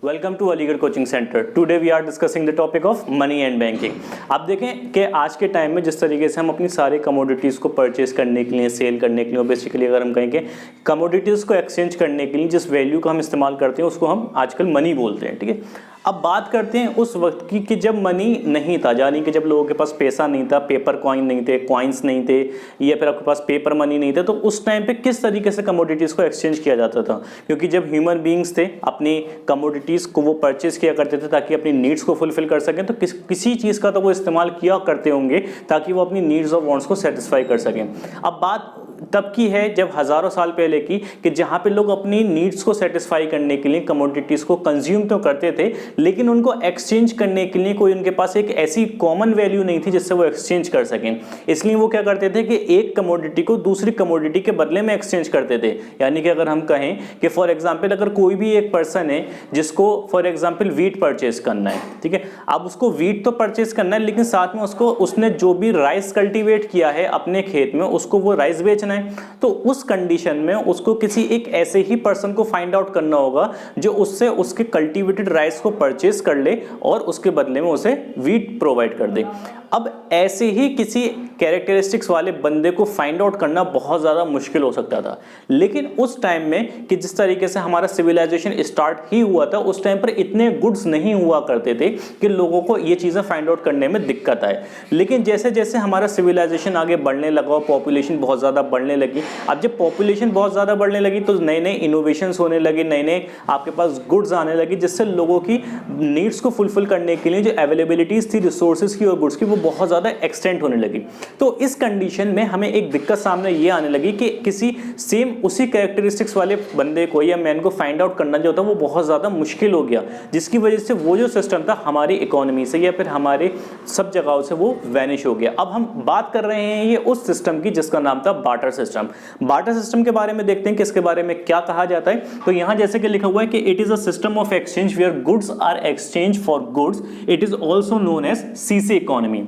Welcome to Aligarh coaching centre. Today we are discussing the topic of money and banking. आप देखें कि आज के टाइम में जिस तरीके से हम अपनी सारी कमोडिटीज़ को परचेज करने के लिए, सेल करने के लिए, और बेसिकली अगर हम कहें कि कमोडिटीज़ को एक्सचेंज करने के लिए जिस वैल्यू का हम इस्तेमाल करते हैं उसको हम आजकल मनी बोलते हैं। ठीक है, अब बात करते हैं उस वक्त की कि जब मनी नहीं था, यानी कि जब लोगों के पास पैसा नहीं था, पेपर कॉइन नहीं थे, कॉइन्स नहीं थे, या फिर आपके पास पेपर मनी नहीं था, तो उस टाइम पे किस तरीके से कमोडिटीज़ को एक्सचेंज किया जाता था। क्योंकि जब ह्यूमन बीइंग्स थे अपनी कमोडिटीज़ को वो परचेज किया करते थे ताकि अपनी नीड्स को फुलफिल कर सकें, तो किसी चीज़ का तो वो इस्तेमाल किया करते होंगे ताकि वो अपनी नीड्स और वांट्स को सेटिस्फाई कर सकें। अब बात तब की है जब हज़ारों साल पहले की, कि जहाँ पे लोग अपनी नीड्स को सेटिस्फाई करने के लिए कमोडिटीज़ को कंज्यूम तो करते थे, लेकिन उनको एक्सचेंज करने के लिए कोई उनके पास एक ऐसी कॉमन वैल्यू नहीं थी जिससे वो एक्सचेंज कर सकें। इसलिए वो क्या करते थे कि एक कमोडिटी को दूसरी कमोडिटी के बदले में एक्सचेंज करते थे। यानी कि अगर हम कहें कि फॉर एग्जाम्पल अगर कोई भी एक पर्सन है जिसको फॉर एग्जाम्पल वीट परचेज करना है, ठीक है, अब उसको वीट तो परचेज करना है, लेकिन साथ में उसने जो भी राइस कल्टीवेट किया है अपने खेत में उसको वो राइस बेचना है। तो उस कंडीशन में उसको किसी एक ऐसे ही पर्सन को फाइंड आउट करना होगा जो उससे उसके कल्टीवेटेड राइस को परचेज कर ले और उसके बदले में उसे वीट प्रोवाइड कर दे। अब ऐसे ही किसी कैरेक्टरिस्टिक्स वाले बंदे को फाइंड आउट करना बहुत ज़्यादा मुश्किल हो सकता था। लेकिन उस टाइम में कि जिस तरीके से हमारा सिविलाइजेशन स्टार्ट ही हुआ था, उस टाइम पर इतने गुड्स नहीं हुआ करते थे कि लोगों को ये चीज़ें फाइंड आउट करने में दिक्कत आए। लेकिन जैसे जैसे हमारा सिविलाइजेशन आगे बढ़ने लगा और पॉपुलेशन बहुत ज़्यादा बढ़ने लगी, अब जब पॉपुलेशन बहुत ज़्यादा बढ़ने लगी तो नए नए इनोवेशंस होने लगे, नए नए आपके पास गुड्स आने लगी, जिससे लोगों की नीड्स को फुलफिल करने के लिए जो अवेलेबिलिटीज़ थी रिसोर्सेज की और गुड्स की, वो बहुत ज़्यादा एक्सटेंड होने लगी। तो इस कंडीशन में हमें एक दिक्कत सामने ये आने लगी कि किसी सेम उसी कैरेक्टरिस्टिक्स वाले बंदे को या मैन को फाइंड आउट करना जो था वो बहुत ज़्यादा मुश्किल हो गया, जिसकी वजह से वो जो सिस्टम था हमारी इकोनॉमी से या फिर हमारे सब जगहों से वो वैनिश हो गया। अब हम बात कर रहे हैं ये उस सिस्टम की जिसका नाम था बार्टर सिस्टम। बार्टर सिस्टम के बारे में देखते हैं कि इसके बारे में क्या कहा जाता है। तो यहाँ जैसे कि लिखा हुआ है कि it is a system of exchange where goods are exchange for goods. It is also known as CC economy.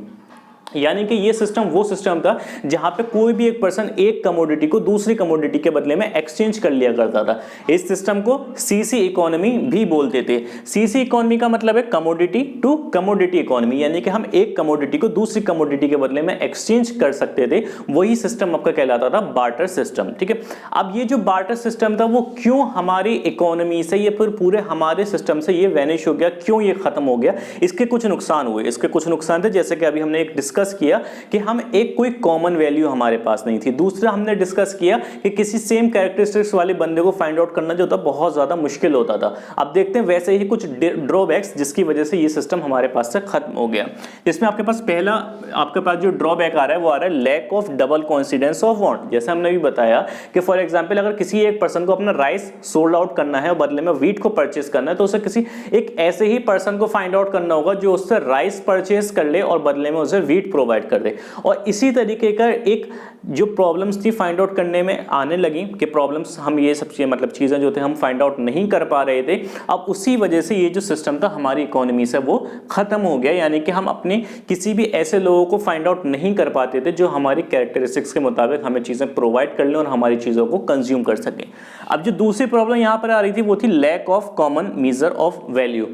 यानी कि ये सिस्टम वो सिस्टम था जहां पे कोई भी एक पर्सन एक कमोडिटी को दूसरी कमोडिटी के बदले में एक्सचेंज कर लिया करता था। इस सिस्टम को सीसी इकोनॉमी भी बोलते थे। सीसी इकोनॉमी का मतलब है कमोडिटी टू कमोडिटी इकोनॉमी, यानी कि हम एक कमोडिटी को दूसरी कमोडिटी के बदले में एक्सचेंज कर सकते थे। वही सिस्टम आपका कहलाता था बार्टर सिस्टम। ठीक है, अब ये जो बार्टर सिस्टम था वो क्यों हमारी इकोनॉमी से या फिर पूरे हमारे सिस्टम से ये वैनिश हो गया, क्यों ये खत्म हो गया, इसके कुछ नुकसान हुए। इसके कुछ नुकसान थे जैसे कि अभी हमने एक डिस्कस किया कि हम एक कोई कॉमन वैल्यू हमारे पास नहीं थी। दूसरा हमने डिस्कस किया कि किसी सेम कैरेक्टरिस्टिक्स वाले बंदे को फाइंड आउट करना जो था बहुत ज्यादा मुश्किल होता था। अब देखते हैं वैसे ही कुछ ड्रॉबैक्स जिसकी वजह से ये सिस्टम हमारे पास से खत्म हो गया। इसमें आपके पास पहला आपके पास जो ड्रॉबैक आ रहा है वो आ रहा है lack of double coincidence of want. जैसे हमने भी बताया कि फॉर एग्जांपल अगर किसी एक पर्सन को अपना राइस सोल्ड आउट करना है और बदले में वीट को परचेस करना है, तो उसे किसी एक ऐसे ही पर्सन को फाइंड आउट करना होगा जो उससे राइस परचेस कर ले और बदले में उसे वीट प्रोवाइड कर दे। और इसी तरीके का एक जो प्रॉब्लम्स थी फाइंड आउट करने में आने लगी कि प्रॉब्लम्स हम ये सब मतलब चीजें जो थे हम फाइंड आउट नहीं कर पा रहे थे। अब उसी वजह से ये जो सिस्टम था हमारी इकोनॉमी से वो खत्म हो गया, यानी कि हम अपने किसी भी ऐसे लोगों को फाइंड आउट नहीं कर पाते थे जो हमारी कैरेक्टरिस्टिक्स के मुताबिक हमें चीजें प्रोवाइड कर लें और हमारी चीजों को कंज्यूम कर सकें। अब जो दूसरी प्रॉब्लम यहाँ पर आ रही थी वो थी lack of common measure of value.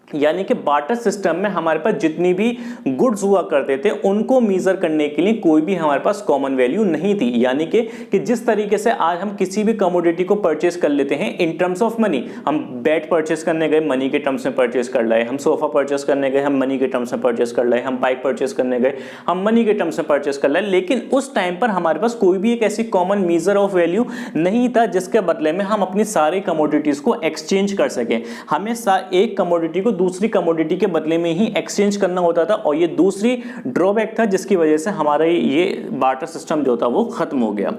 यानी कि बार्टर सिस्टम में हमारे पास जितनी भी गुड्स हुआ करते थे उनको मेजर करने के लिए कोई भी हमारे पास कॉमन वैल्यू नहीं थी। यानी कि जिस तरीके से आज हम किसी भी कमोडिटी को परचेस कर लेते हैं इन टर्म्स ऑफ मनी, हम बैट परचेस करने गए मनी के टर्म्स में परचेस कर लाए, हम सोफा परचेस करने गए हम मनी के टर्म्स में परचेस कर लाए, हम बाइक परचेस करने गए हम मनी के टर्म्स में परचेस कर लाए। लेकिन उस टाइम पर हमारे पास कोई भी एक ऐसी कॉमन मेजर ऑफ वैल्यू नहीं था जिसके बदले में हम अपनी सारी कमोडिटीज को एक्सचेंज कर सकें। हमें एक कमोडिटी को दूसरी कमोडिटी के बदले में ही एक्सचेंज करना होता था, और ये दूसरी ड्रॉबैक था जिसकी वजह से हमारा ये बार्टर सिस्टम जो था वो खत्म हो गया।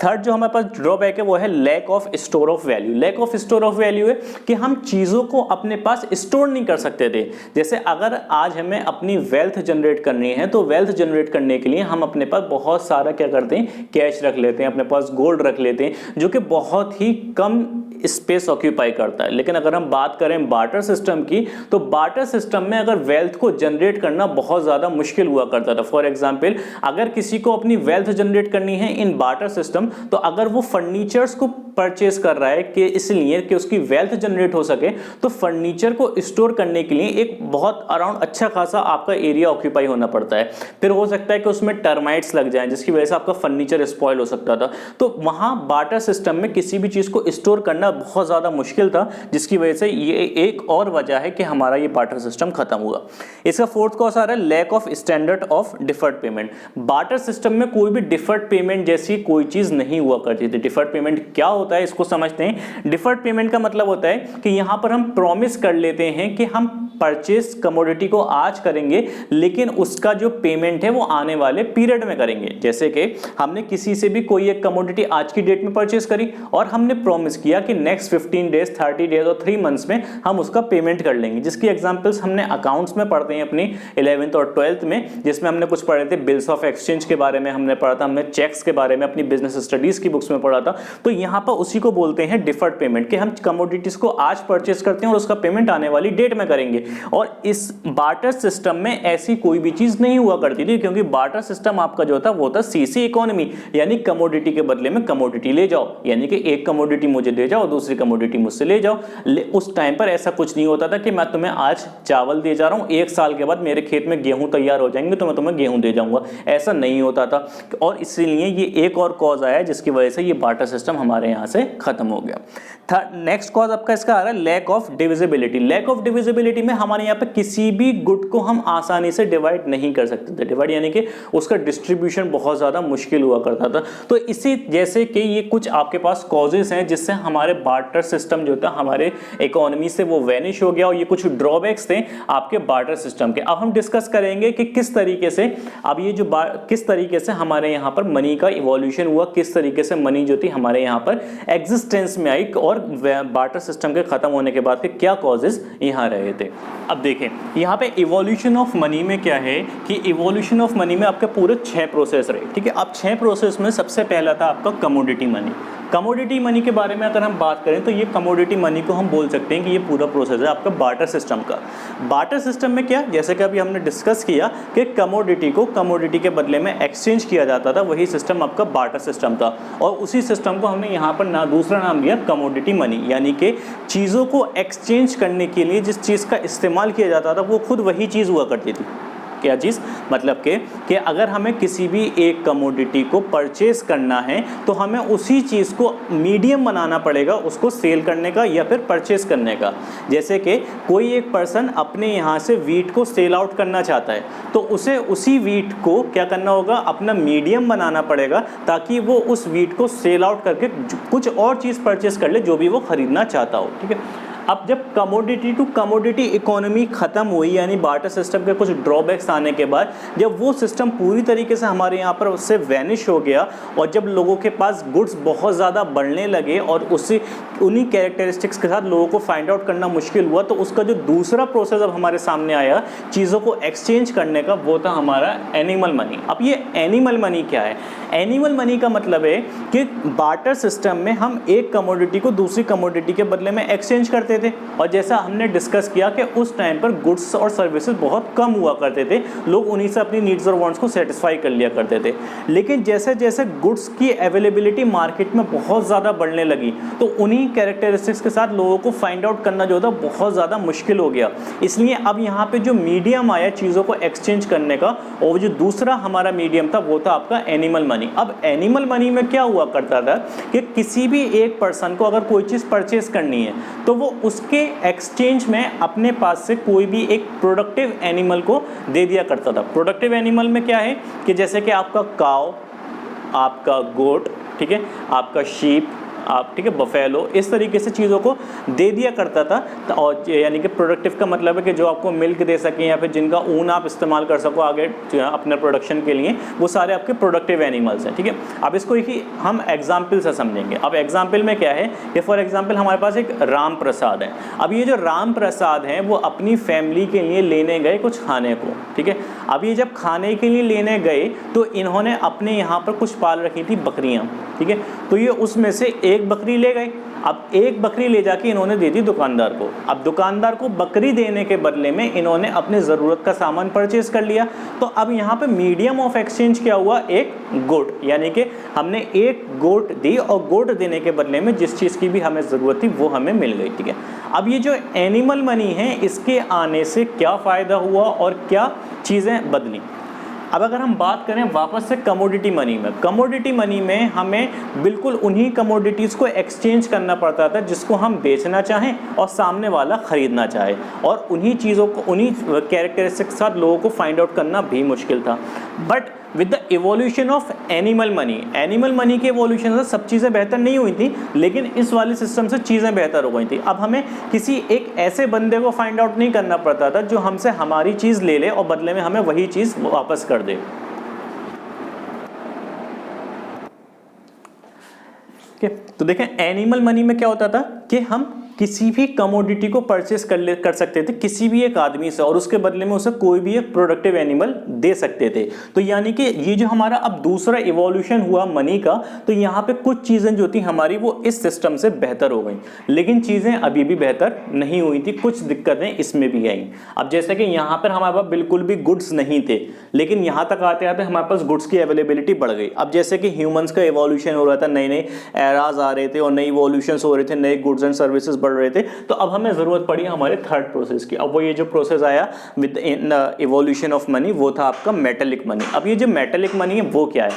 थर्ड जो हमारे पास ड्रॉबैक है वो है lack of store of value. Lack of store of value है कि हम चीजों को अपने पास स्टोर नहीं कर सकते थे। जैसे अगर आज हमें अपनी वेल्थ जनरेट करनी है तो वेल्थ जनरेट करने के लिए हम अपने पास बहुत सारा क्या करते हैं, कैश रख लेते हैं, अपने पास गोल्ड रख लेते हैं, जो कि बहुत ही कम स्पेस ऑक्यूपाई करता है। लेकिन अगर हम बात करें बार्टर सिस्टम की, तो बार्टर सिस्टम में अगर वेल्थ को जनरेट करना बहुत ज़्यादा मुश्किल हुआ करता था। फॉर एग्जाम्पल, अगर किसी को अपनी वेल्थ जनरेट करनी है इन बार्टर सिस्टम, तो अगर वो फर्नीचर्स को परचेज कर रहा है कि इसलिए कि उसकी वेल्थ जनरेट हो सके, तो फर्नीचर को स्टोर करने के लिए एक बहुत अराउंड अच्छा खासा आपका एरिया ऑक्यूपाई होना पड़ता है। फिर हो सकता है कि उसमें टर्माइट्स लग जाएं, जिसकी वजह से आपका फर्नीचर स्पॉइल हो सकता था। तो वहां बार्टर सिस्टम में किसी भी चीज को स्टोर करना बहुत ज्यादा मुश्किल था, जिसकी वजह से ये एक और वजह है कि हमारा ये बार्टर सिस्टम खत्म हुआ। इसका फोर्थ कॉज आ रहा है lack of standard of deferred payment. Barter system में कोई भी डिफर्ड पेमेंट जैसी कोई चीज नहीं हुआ करती थी। डिफर्ड पेमेंट क्या होता है इसको समझते हैं। डिफर्ड पेमेंट का मतलब होता है कि यहां पर हम प्रॉमिस कर लेते हैं कि हम परचेस कमोडिटी को आज करेंगे, लेकिन उसका जो पेमेंट है वो आने वाले पीरियड में करेंगे। जैसे कि हमने किसी से भी कोई एक कमोडिटी आज की डेट में परचेस करी और हमने प्रॉमिस किया कि नेक्स्ट 15 डेज, 30 डेज और 3 मंथ्स में हम उसका पेमेंट कर लेंगे, जिसकी एग्जांपल्स हमने अकाउंट्स में पढ़ते हैं अपनी 11th और 12th में, जिसमें हमने कुछ पढ़े थे बिल्स ऑफ एक्सचेंज के बारे में हमने पढ़ा था, हमने चेक्स के बारे में अपनी बिजनेस स्टडीज की बुक्स में पढ़ा था। तो यहां पर उसी को बोलते हैं डिफर्ड पेमेंट, कि हम कमोडिटीज को आज परचेस करते हैं और उसका पेमेंट आने वाली डेट में करेंगे। और इस बार्टर सिस्टम में ऐसी कोई भी चीज नहीं हुआ करती थी, क्योंकि बार्टर सिस्टम आपका जो था वो था सीसी इकोनॉमी, यानी कमोडिटी के बदले में कमोडिटी ले जाओ, यानी कि एक कमोडिटी मुझे दे जाओ, दूसरी कमोडिटी मुझसे ले जाओ। उस टाइम पर ऐसा कुछ नहीं होता था कि मैं तुम्हें आज चावल दे जा रहा हूं, 1 साल के बाद मेरे खेत में गेहूं तैयार हो जाएंगे तो मैं तुम्हें गेहूं दे जाऊंगा, ऐसा नहीं होता था। और इसीलिए ये एक और कॉज आया जिसकी वजह से ये बार्टर सिस्टम हमारे यहां से खत्म हो गया। नेक्स्ट कॉज आपका इसका आ रहा है lack of divisibility. Lack of divisibility में हमारे यहाँ पे किसी भी गुड को हम आसानी से डिवाइड नहीं कर सकते थे। डिवाइड यानी कि उसका डिस्ट्रीब्यूशन बहुत ज़्यादा मुश्किल हुआ करता था। तो इसी जैसे कि ये कुछ आपके पास कॉजेस हैं जिससे हमारे बार्टर सिस्टम जो था हमारे इकोनॉमी से वो वैनिश हो गया, और ये कुछ ड्रॉबैक्स थे आपके बार्टर सिस्टम के। अब हम डिस्कस करेंगे कि किस तरीके से अब ये जो किस तरीके से हमारे यहाँ पर मनी का इवोल्यूशन हुआ, किस तरीके से मनी जो थी हमारे यहाँ पर एग्जिस्टेंस में आई, और बार्टर सिस्टम के खत्म होने के बाद के क्या कॉजेस यहाँ रहे थे। अब देखें यहाँ पे इवोल्यूशन ऑफ मनी में क्या है कि इवोल्यूशन ऑफ मनी में आपके पूरे 6 प्रोसेस रहे, ठीक है। अब 6 प्रोसेस में सबसे पहला था आपका कमोडिटी मनी। कमोडिटी मनी के बारे में अगर हम बात करें तो ये कमोडिटी मनी को हम बोल सकते हैं कि ये पूरा प्रोसेस है आपका बार्टर सिस्टम का। बार्टर सिस्टम में क्या, जैसे कि अभी हमने डिस्कस किया कि कमोडिटी को कमोडिटी के बदले में एक्सचेंज किया जाता था, वही सिस्टम आपका बार्टर सिस्टम था। और उसी सिस्टम को हमने यहाँ पर दूसरा नाम दिया कमोडिटी मनी, यानी कि चीज़ों को एक्सचेंज करने के लिए जिस चीज़ का इस्तेमाल किया जाता था वो खुद वही चीज़ हुआ करती थी। क्या चीज़, मतलब कि अगर हमें किसी भी एक कमोडिटी को परचेज करना है तो हमें उसी चीज़ को मीडियम बनाना पड़ेगा उसको सेल करने का या फिर परचेज करने का। जैसे कि कोई एक पर्सन अपने यहाँ से वीट को सेल आउट करना चाहता है, तो उसे उसी वीट को क्या करना होगा, अपना मीडियम बनाना पड़ेगा, ताकि वो उस वीट को सेल आउट करके कुछ और चीज़ परचेज कर ले जो भी वो खरीदना चाहता हो, ठीक है। अब जब कमोडिटी टू कमोडिटी इकोनॉमी खत्म हुई, यानी बार्टर सिस्टम के कुछ ड्रॉबैक्स आने के बाद जब वो सिस्टम पूरी तरीके से हमारे यहाँ पर उससे वैनिश हो गया, और जब लोगों के पास गुड्स बहुत ज़्यादा बढ़ने लगे और उन्हीं कैरेक्टरिस्टिक्स के साथ लोगों को फाइंड आउट करना मुश्किल हुआ, तो उसका जो दूसरा प्रोसेस अब हमारे सामने आया चीज़ों को एक्सचेंज करने का, वो था हमारा एनिमल मनी। अब ये एनिमल मनी क्या है? एनिमल मनी का मतलब है कि बार्टर सिस्टम में हम एक कमोडिटी को दूसरी कमोडिटी के बदले में एक्सचेंज करते थे, और जैसा हमने डिस्कस किया कि उस टाइम पर गुड्स और सर्विसेज बहुत कम हुआ करते थे, लोग उन्हीं से अपनी नीड्स और वांट्स को सेटिस्फाई कर लिया करते थे। लेकिन जैसे जैसे गुड्स की अवेलेबिलिटी मार्केट में बहुत ज़्यादा बढ़ने लगी, तो उन्हीं कैरेक्टरिस्टिक्स के साथ लोगों को फाइंड आउट करना जो था बहुत ज़्यादा मुश्किल हो गया। इसलिए अब यहाँ पे जो मीडियम आया चीज़ों को एक्सचेंज करने का, और जो दूसरा हमारा मीडियम था वो था आपका एनिमल मनी। अब एनिमल मनी में क्या हुआ करता था कि किसी भी एक पर्सन को अगर कोई चीज़ परचेज करनी है तो वो उसके एक्सचेंज में अपने पास से कोई भी एक प्रोडक्टिव एनिमल को दे दिया करता था। प्रोडक्टिव एनिमल में क्या है कि जैसे कि आपका काव, आपका गोट, ठीक है, आपका शीप, आप ठीक है बफेलो, इस तरीके से चीज़ों को दे दिया करता था। और यानी कि प्रोडक्टिव का मतलब है कि जो आपको मिल्क दे सकें या फिर जिनका ऊन आप इस्तेमाल कर सको आगे अपने प्रोडक्शन के लिए, वो सारे आपके प्रोडक्टिव एनिमल्स हैं, ठीक है। अब इसको ही हम एग्जाम्पल से समझेंगे। अब एग्जाम्पल में क्या है कि फॉर एग्जाम्पल हमारे पास एक राम प्रसाद है। अब ये जो राम प्रसाद हैं वो अपनी फैमिली के लिए लेने गए कुछ खाने को, ठीक है। अब ये जब खाने के लिए लेने गए तो इन्होंने अपने यहाँ पर कुछ पाल रखी थी बकरियाँ, ठीक है। तो ये उसमें से एक बकरी ले गए। अब एक बकरी ले जाके इन्होंने दे दी दुकानदार को। अब दुकानदार को बकरी देने के बदले में इन्होंने अपने ज़रूरत का सामान परचेज कर लिया। तो अब यहाँ पे मीडियम ऑफ एक्सचेंज क्या हुआ, एक गोट, यानी कि हमने एक गोट दी और गोट देने के बदले में जिस चीज़ की भी हमें ज़रूरत थी वो हमें मिल गई। ठीक है, अब ये जो एनिमल मनी है इसके आने से क्या फ़ायदा हुआ और क्या चीज़ें बदली। अब अगर हम बात करें वापस से कमोडिटी मनी में, कमोडिटी मनी में हमें बिल्कुल उन्हीं कमोडिटीज़ को एक्सचेंज करना पड़ता था जिसको हम बेचना चाहें और सामने वाला ख़रीदना चाहे, और उन्हीं चीज़ों को, उन्हीं कैरेक्टरिस्टिक्स के साथ लोगों को फाइंड आउट करना भी मुश्किल था। But with the evolution of animal money के इवोल्यूशन से सब चीज़ें बेहतर नहीं हुई थी, लेकिन इस वाले सिस्टम से चीज़ें बेहतर हो गई थी। अब हमें किसी एक ऐसे बंदे को फाइंड आउट नहीं करना पड़ता था जो हमसे हमारी चीज़ ले ले और बदले में हमें वही चीज़ वापस कर दे। तो देखें एनिमल मनी में क्या होता था कि हम किसी भी कमोडिटी को परचेस कर सकते थे किसी भी एक आदमी से, और उसके बदले में उसे कोई भी एक प्रोडक्टिव एनिमल दे सकते थे। तो यानी कि ये जो हमारा अब दूसरा इवोल्यूशन हुआ मनी का, तो यहाँ पे कुछ चीज़ें जो थी हमारी वो इस सिस्टम से बेहतर हो गई, लेकिन चीज़ें अभी भी बेहतर नहीं हुई थी, कुछ दिक्कतें इसमें भी आई। अब जैसे कि यहाँ पर हमारे पास बिल्कुल भी गुड्स नहीं थे, लेकिन यहाँ तक आते आते हमारे पास गुड्स की अवेलेबिलिटी बढ़ गई। अब जैसे कि ह्यूमंस का इवोल्यूशन हो रहा था, नए नए एराज आ रहे थे और नई इवोल्यूशन हो रहे थे, नए गुड्स एंड सर्विसेज बढ़ रहे थे, तो अब हमें जरूरत पड़ी हमारे थर्ड प्रोसेस की। अब वो ये जो प्रोसेस आया विद इवोल्यूशन ऑफ मनी, वो था आपका मेटेलिक मनी। अब ये जो मेटेलिक मनी है वो क्या है,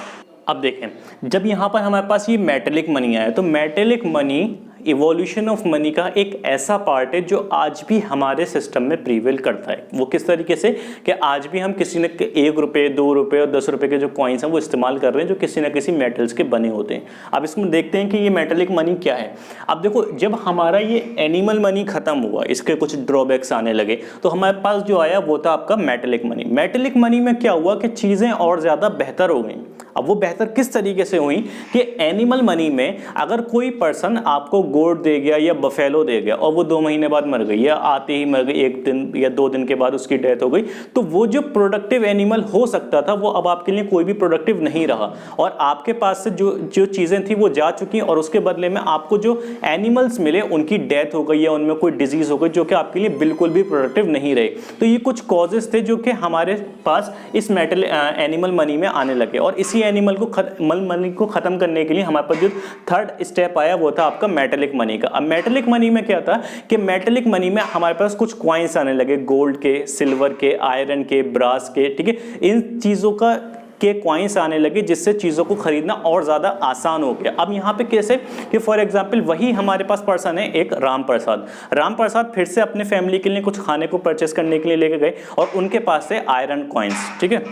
अब देखें जब यहाँ पर हमारे पास ये मेटेलिक मनी आया, तो metallic money evolution of money का एक ऐसा पार्ट है जो आज भी हमारे सिस्टम में प्रीवेल करता है। वो किस तरीके से कि आज भी हम किसी न 1 रुपये 2 रुपये और 10 रुपये के जो कॉइन्स हैं वो इस्तेमाल कर रहे हैं जो किसी न किसी मेटल्स के बने होते हैं। अब इसमें देखते हैं कि ये मेटेलिक मनी क्या है। अब देखो जब हमारा ये एनिमल मनी खत्म हुआ, इसके कुछ ड्रॉबैक्स आने लगे, तो हमारे पास जो आया वो था आपका मेटेलिक मनी। मेटेलिक मनी में क्या हुआ कि चीज़ें और ज़्यादा बेहतर हो गई। अब वो बेहतर किस तरीके से हुई कि एनिमल मनी में अगर कोई पर्सन आपको गोट दे गया या बफेलो दे गया और वो 2 महीने बाद मर गई या आते ही मर गई, 1 दिन या 2 दिन के बाद उसकी डेथ हो गई, तो वो जो प्रोडक्टिव एनिमल हो सकता था वो अब आपके लिए कोई भी प्रोडक्टिव नहीं रहा, और आपके पास से जो चीज़ें थी वो जा चुकी, और उसके बदले में आपको जो एनिमल्स मिले उनकी डेथ हो गई या उनमें कोई डिजीज़ हो गई जो कि आपके लिए बिल्कुल भी प्रोडक्टिव नहीं रहे। तो ये कुछ कॉजेज थे जो कि हमारे पास इस एनिमल मनी में आने लगे, और इसी एनिमल मनी को खत्म करने के लिए हमारे पास जो थर्ड स्टेप आया वो था आपका मेटेलिक मनी का। अब मेटेलिक मनी में क्या था कि मेटेलिक मनी में हमारे पास कुछ कॉइन्स आने लगे, गोल्ड के, सिल्वर के, आयरन के, ब्रास के, ठीक है, इन चीज़ों के कॉइन्स आने लगे जिससे चीज़ों को खरीदना और ज़्यादा आसान हो गया। अब यहाँ पे कैसे कि फॉर एग्जांपल वही हमारे पास पर्सन है एक राम प्रसाद फिर से अपने फैमिली के लिए कुछ खाने को परचेस करने के लिए लेके गए और उनके पास से आयरन कॉइन्स, ठीक है।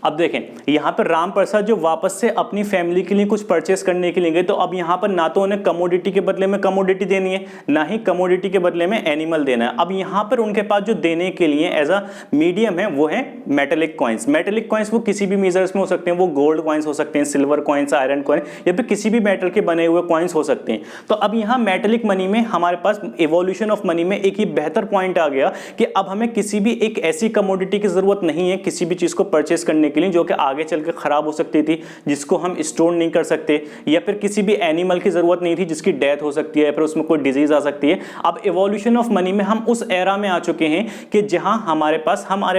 अब देखें यहाँ पर राम प्रसाद जो वापस से अपनी फैमिली के लिए कुछ परचेस करने के लिए गए, तो अब यहाँ पर ना तो उन्हें कमोडिटी के बदले में कमोडिटी देनी है, ना ही कमोडिटी के बदले में एनिमल देना है। अब यहाँ पर उनके पास जो देने के लिए एज अ मीडियम है वो है मेटेलिक कॉइन्स। मेटेलिक कॉइन्स वो किसी भी मेजर्स में हो सकते हैं, वो गोल्ड कॉइन्स हो सकते हैं, सिल्वर कॉइन्स, आयरन कॉइन, या फिर किसी भी मेटल के बने हुए कॉइन्स हो सकते हैं। तो अब यहाँ मेटेलिक मनी में हमारे पास इवोल्यूशन ऑफ मनी में एक ये बेहतर पॉइंट आ गया कि अब हमें किसी भी एक ऐसी कमोडिटी की जरूरत नहीं है किसी भी चीज़ को परचेस करने के लिए जो कि आगे चल के खराब हो सकती थी, जिसको हम स्टोर नहीं कर सकते, या फिर किसी भी एनिमल की जरूरत नहीं थी जिसकी डेथ हो सकती है या फिर उसमें कोई डिजीज आ सकती है। अब इवोल्यूशन ऑफ मनी में हम उस एरा में आ चुके हैं कि जहां हमारे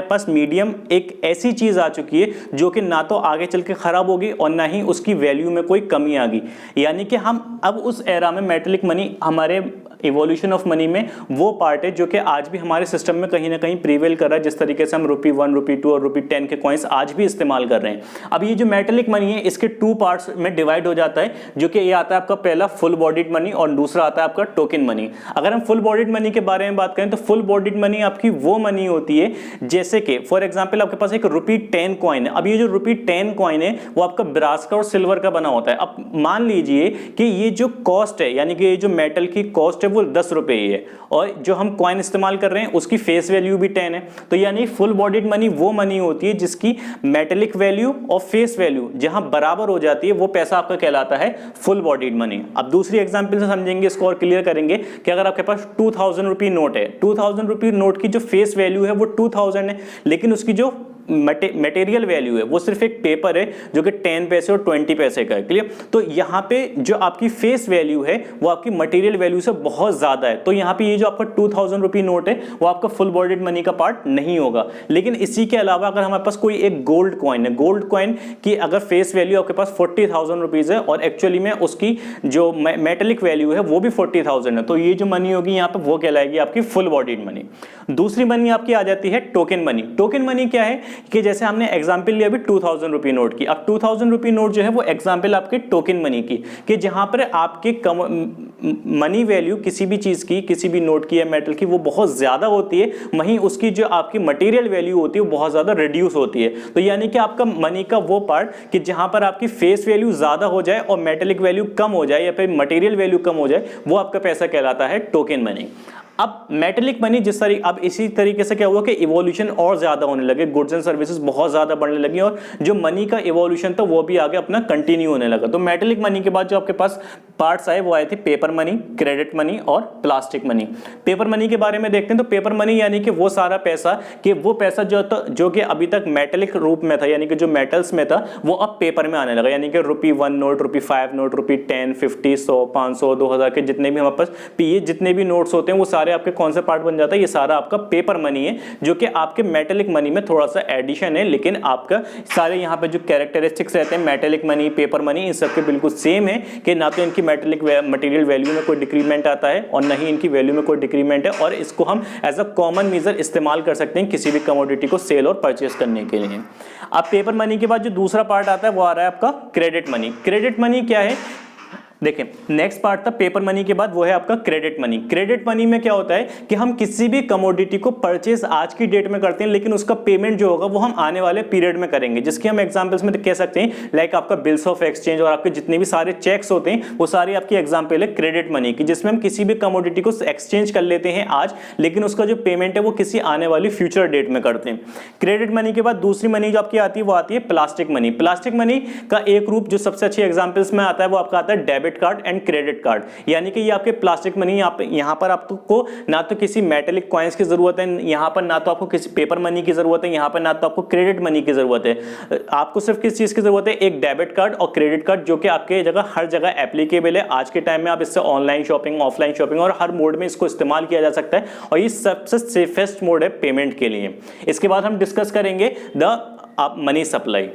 पास मीडियम एक ऐसी चीज आ चुकी है जो कि ना तो आगे चल के खराब होगी और ना ही उसकी वैल्यू में कोई कमी आ गई। यानी कि हम अब उस एरा में मेटेलिक मनी हमारे इवोल्यूशन ऑफ मनी में वो पार्ट है जो कि आज भी हमारे सिस्टम में कहीं ना कहीं प्रीवेल कर रहा है, जिस तरीके से हम ₹1, ₹2 और ₹10 के कॉइन्स आज भी इस्तेमाल कर रहे हैं। अब ये जो मेटेलिक मनी है इसके 2 पार्ट्स में डिवाइड हो जाता है, जो कि ये आता है आपका पहला फुल बॉडीड मनी और दूसरा आता है आपका टोकन मनी। अगर हम फुल बॉडीड मनी के बारे में बात करें तो फुल बॉडीड मनी आपकी वो मनी होती है जैसे कि फॉर एग्जाम्पल आपके पास एक ₹10 कॉइन है। अब ये जो ₹10 कॉइन है वो आपका ब्रास का और सिल्वर का बना होता है। अब मान लीजिए कि ये जो कॉस्ट है यानी कि ये जो मेटल की कॉस्ट वो 10 रुपए ही है और जो हम कॉइन इस्तेमाल कर रहे हैं उसकी फेस वैल्यू भी 10 है। तो यानी फुल बॉडीड मनी वो मनी होती है जिसकी मेटेलिक वैल्यू और फेस वैल्यू जहां बराबर हो जाती है, वो पैसा आपका कहलाता है फुल बॉडीड मनी। अब दूसरी एग्जांपल से समझेंगे, इसको और क्लियर करेंगे कि अगर आपके पास 2000 रुपये नोट है, 2000 रुपये नोट की जो फेस वैल्यू है वो 2000 है, लेकिन उसकी जो मटेरियल वैल्यू है वो सिर्फ एक पेपर है जो कि 10 पैसे और 20 पैसे का है। क्लियर? तो यहाँ पे जो आपकी फेस वैल्यू है वो आपकी मटेरियल वैल्यू से बहुत ज्यादा है। तो यहाँ पे ये जो आपका 2000 रुपये नोट है वो आपका फुल बॉडीड मनी का पार्ट नहीं होगा। लेकिन इसी के अलावा अगर हमारे पास कोई एक गोल्ड कॉइन है, गोल्ड कॉइन की अगर फेस वैल्यू आपके पास 40,000 रुपीज है और एक्चुअली में उसकी जो मेटेलिक वैल्यू है वो भी 40,000 है, तो ये जो मनी होगी यहाँ पे वो कहलाएगी आपकी फुल बॉडीड मनी। दूसरी मनी आपकी आ जाती है टोकन मनी। टोकन मनी क्या है कि जैसे हमने एग्जांपल लिया अभी 2000 रुपये नोट की, अब 2000 रुपये नोट जो है वो एग्जांपल आपके टोकन मनी की, कि जहां पर आपके मनी वैल्यू किसी भी चीज की, किसी भी नोट की या मेटल की वो बहुत ज्यादा होती है, वहीं उसकी जो आपकी मटेरियल वैल्यू होती है वो बहुत ज्यादा रिड्यूस होती है। तो यानी कि आपका मनी का वो पार्ट कि जहां पर आपकी फेस वैल्यू ज्यादा हो जाए और मेटेलिक वैल्यू कम हो जाए या फिर मटेरियल वैल्यू कम हो जाए, वो आपका पैसा कहलाता है टोकन मनी। अब मेटेलिक मनी जिस तरीके, अब इसी तरीके से क्या हुआ कि इवोल्यूशन और ज्यादा होने लगे, गुड्स एंड सर्विसेज बहुत ज्यादा बढ़ने लगी और जो मनी का इवोल्यूशन था वो भी आगे अपना कंटिन्यू होने लगा। तो मेटेलिक मनी के बाद जो आपके पास पार्ट्स आए वो आए थे पेपर मनी, क्रेडिट मनी और प्लास्टिक मनी। पेपर मनी के बारे में देखते हैं तो पेपर मनी यानी कि वो सारा पैसा, कि वो पैसा जो कि अभी तक मेटेलिक रूप में था यानी कि जो मेटल्स में था वो अब पेपर में आने लगा, यानी कि ₹1 नोट, ₹5 नोट, ₹10, ₹50, ₹100, ₹500, ₹2000 के जितने भी हमारे पास ये जितने भी नोट्स होते हैं वो सारे आपके कौन सा पार्ट बन जाता है, ये सारा आपका पेपर मनी है, जो कि आपके मेटेलिक मनी में थोड़ा सा एडिशन है, लेकिन आपका सारे यहाँ पे जो कैरेक्टरिस्टिक्स रहते हैं मेटेलिक मनी, पेपर मनी, इन सब के बिल्कुल सेम है कि ना तो इनकी मेटेलिक मटेरियल वैल्यू में कोई डिक्रीमेंट आता है और न ही इनकी वैल्यू में कोई डिक्रीमेंट है, और इसको हम एज अ कॉमन मेजर इस्तेमाल कर सकते हैं किसी भी कमोडिटी को सेल और परचेस करने के लिए। अब पेपर मनी के बाद जो दूसरा पार्ट आता है वो आ रहा है आपका क्रेडिट मनी। क्रेडिट मनी क्या है, देखिए नेक्स्ट पार्ट था पेपर मनी के बाद वो है आपका क्रेडिट मनी। क्रेडिट मनी में क्या होता है कि हम किसी भी कमोडिटी को परचेस आज की डेट में करते हैं, लेकिन उसका पेमेंट जो होगा वो हम आने वाले पीरियड में करेंगे, जिसके हम एग्जांपल्स में कह सकते हैं लाइक आपका बिल्स ऑफ एक्सचेंज और आपके जितने भी सारे चेक्स होते हैं वो सारी आपकी एग्जाम्पल है क्रेडिट मनी की, जिसमें हम किसी भी कमोडिटी को एक्सचेंज कर लेते हैं आज, लेकिन उसका जो पेमेंट है वो किसी आने वाली फ्यूचर डेट में करते हैं। क्रेडिट मनी के बाद दूसरी मनी जो आपकी आती है वो आती है प्लास्टिक मनी। प्लास्टिक मनी का एक रूप जो सबसे अच्छे एग्जाम्पल्स में आता है वो आपका आता है debit card and credit card, यानी कि ये आपके प्लास्टिक मनी, यहाँ पर आपको ना तो किसी मेटेलिक कॉइन्स की जरूरत है, यहाँ पर ना तो आपको किसी पेपर मनी की जरूरत है, यहाँ पर ना तो आपको क्रेडिट मनी की जरूरत है। आपको सिर्फ किस चीज की जरूरत है, एक डेबिट कार्ड और क्रेडिट कार्ड, जो कि आपके जगह हर जगह एप्लीकेबल है। आज के टाइम में आप इससे ऑनलाइन शॉपिंग, ऑफलाइन शॉपिंग और हर मोड में इसको इस्तेमाल किया जा सकता है और ये सबसे सेफेस्ट मोड है पेमेंट के लिए। इसके बाद हम डिस्कस करेंगे द मनी सप्लाई।